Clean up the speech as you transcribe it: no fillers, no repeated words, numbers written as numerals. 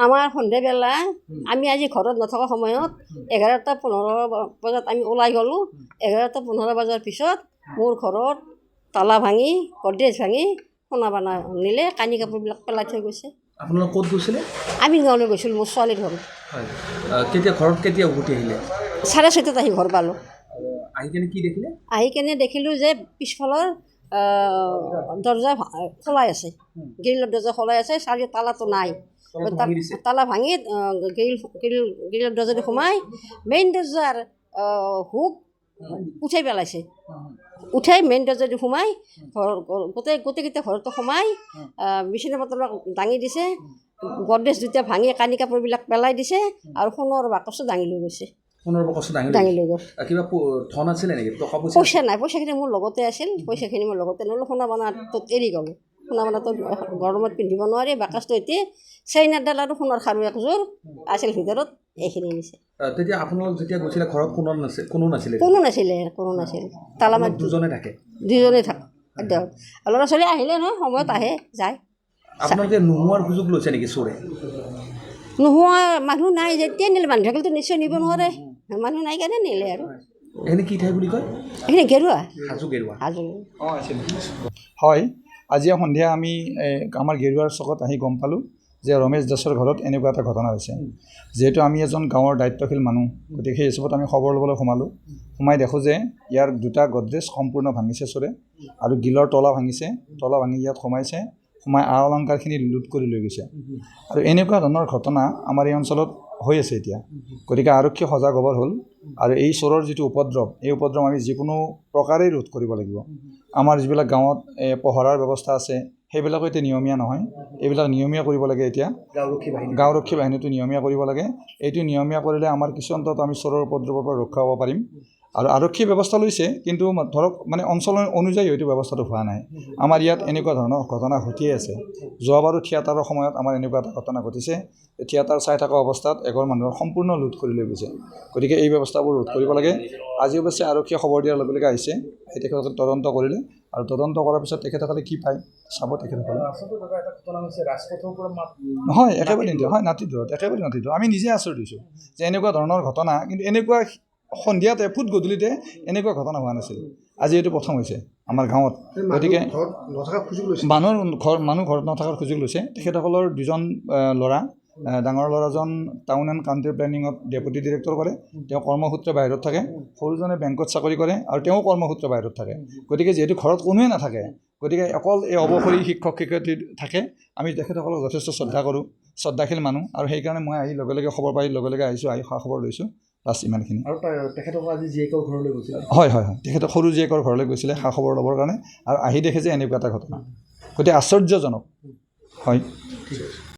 আমাৰ সন্ধিয়াবেলা আমি আজি ঘৰত নথকা সময়ত 11:15 বজাত আমি ওলাই গ'লোঁ। 11:15 বজাৰ পিছত মোৰ ঘৰত তালা ভাঙি গড্ৰেজ ভাঙি সোণা বানা নিলে, কানি কাপোৰবিলাক পেলাই থৈ গৈছে। আপোনালোক ক'ত গৈছিলে? আমি গাঁৱলৈ গৈছিলোঁ, মোৰ ছোৱালীৰ ঘৰত। হয়, ঘৰত কেতিয়া উভতি আহিলে? 6:30 আহি ঘৰ পালোঁ। আহি কেনে কি দেখিলে? আহি কেনে দেখিলোঁ যে পিছফালৰ দৰ্জা খোলাই আছে, গ্ৰিলৰ দৰ্জা খোলাই আছে, চাৰি তালাটো নাই। তালা ভাঙি গ্ৰিলৰ দৰ্জাটো সোমাই মেইন দৰ্জাৰ হুক উঠাই পেলাইছে। উঠাই মেইন দৰ্জাটো সোমাই গোটেইকেইটা ঘৰতো সোমাই বিচনা পাতবিলাক দাঙি দিছে, গড্ৰেজ দুটা ভাঙি কানি কাপোৰবিলাক পেলাই দিছে আৰু সোণৰ বাকচো দাঙি লৈ গৈছে। সোণৰ বাকচটো দাঙি লৈ গ'ল। কিবা ধন আছিলে নেকি? পইচা নাই, পইচাখিনি মোৰ লগতে আছিল, পইচাখিনি মোৰ লগতে ন'লোঁ। সোণা বানাটোত এৰি গ'লোঁ। সোণা বানাটো গৰমত পিন্ধিব নোৱাৰি, বাকচটো এতিয়া চেইনাৰডাল আৰু সোণৰ খাৰু একযোৰ আছিল ভিতৰত, এইখিনি নিছে। তেতিয়া আপোনালোক যেতিয়া গৈছিলে ঘৰত কোনো নাছিলে? কোনো নাছিলে। তালা মাৰি দুজনে থাকে? দুজনে থাকে। ল'ৰা ছোৱালী আহিলে নহয়, সময়ত আহে যায়। আপোনালোকে নোহোৱাৰ সুযোগ লৈছে নেকি চোৰে? নোহোৱা মানুহ নাই, যেতিয়া নিলে মানুহ থাকিলেতো নিশ্চয় নিব নোৱাৰে, মানুহ নাই কাৰণে নিলে আৰু। এইখিনি কি ঠাই বুলি কয়? এইখিনি গেৰুৱা, হাজো গেৰুৱা। হয়, আজি সন্ধিয়া আমি আমাৰ গেৰুৱাৰ চকত আহি গম পালোঁ যে ৰমেশ দাসৰ ঘৰত এনেকুৱা এটা ঘটনা হৈছে। যিহেতু আমি এজন গাঁৱৰ দায়িত্বশীল মানুহ, গতিকে সেই হিচাপত আমি খবৰ ল'বলৈ সোমালোঁ। সোমাই দেখোঁ যে ইয়াৰ দুটা গড্ৰেজ সম্পূৰ্ণ ভাঙিছে চোৰে, আৰু গিলৰ তলা ভাঙিছে, তলা ভাঙি ইয়াত সোমাই অলংকাৰখিনি লুট কৰি লৈ গৈছে। আৰু এনেকুৱা ধৰণৰ ঘটনা আমাৰ এই অঞ্চলত হৈ আছে এতিয়া। গতিকে আৰক্ষী সজাগ হ'বৰ হ'ল, আৰু এই চোৰৰ যিটো উপদ্ৰৱ, এই উপদ্ৰৱ আমি যিকোনো প্ৰকাৰেই ৰোধ কৰিব লাগিব। আমাৰ যিবিলাক গাঁৱত পহৰাৰ ব্যৱস্থা আছে, সেইবিলাকো এতিয়া নিয়মীয়া নহয়, এইবিলাক নিয়মীয়া কৰিব লাগে। এতিয়া গাঁওৰক্ষী বাহিনীটো নিয়মীয়া কৰিব লাগে। এইটো নিয়মীয়া কৰিলে আমাৰ কিছু অন্তত আমি চোৰৰ উপদ্ৰৱৰ পৰা ৰক্ষা হ'ব পাৰিম। আৰু আৰক্ষী ব্যৱস্থা লৈছে, কিন্তু ধৰক অঞ্চল অনুযায়ী হয়তো ব্যৱস্থাটো হোৱা নাই। আমাৰ ইয়াত এনেকুৱা ধৰণৰ ঘটনা ঘটিয়ে আছে। যোৱাবাৰো থিয়েটাৰৰ সময়ত আমাৰ এনেকুৱা এটা ঘটনা ঘটিছে। থিয়েটাৰ চাই থকা অৱস্থাত এঘৰ মানুহৰ সম্পূৰ্ণ লুট কৰি লৈ গৈছে। গতিকে এই ব্যৱস্থাবোৰ ৰোধ কৰিব লাগে। আজি অৱশ্যে আৰক্ষীয়ে খবৰ দিয়াৰ লগে লগে আহিছে, তেখেতসকলে তদন্ত কৰিলে, আৰু তদন্ত কৰাৰ পিছত তেখেতসকলে কি পায় চাব তেখেতসকলে। নহয়, একেবাৰে নিদিয়ে, হয়, নাতিদূৰত, একেবাৰে নাতিদূৰত। আমি নিজে আচৰিত হৈছোঁ যে এনেকুৱা ধৰণৰ ঘটনা, কিন্তু এনেকুৱা সন্ধিয়াতে ফুট গধূলিতে এনেকুৱা ঘটনা হোৱা নাছিল। আজি এইটো প্ৰথম হৈছে আমাৰ গাঁৱত। গতিকে মানুহ ঘৰত নথকাৰ সুযোগ লৈছে। তেখেতসকলৰ দুজন ল'ৰা, ডাঙৰ ল'ৰাজন টাউন এণ্ড কাণ্ট্ৰি প্লেনিঙত ডেপুটি ডিৰেক্টৰ কৰে, তেওঁ কৰ্মসূত্ৰে বাহিৰত থাকে। সৰুজনে বেংকত চাকৰি কৰে আৰু তেওঁ কৰ্মসূত্ৰে বাহিৰত থাকে। গতিকে যিহেতু ঘৰত কোনোৱে নাথাকে, গতিকে অকল এই অৱসৰী শিক্ষক শিক্ষয়িত্ৰী থাকে। আমি তেখেতসকলক যথেষ্ট শ্ৰদ্ধা কৰোঁ, শ্ৰদ্ধাশীল মানুহ, আৰু সেইকাৰণে মই আহি লগে লগে খবৰ পাই লগে লগে আহিছোঁ, আহি খা খবৰ লৈছোঁ। বাছ ইমানখিনি। আৰু তেখেতক আজি জীয়েকৰ ঘৰলৈ গৈছিলে? হয়, তেখেতক সৰু জীয়েকৰ ঘৰলৈ গৈছিলে খা খবৰ ল'বৰ কাৰণে, আৰু আহি দেখে যে এনেকুৱা এটা ঘটনা। গতিকে আশ্চৰ্যজনক। হয়, ঠিক আছে।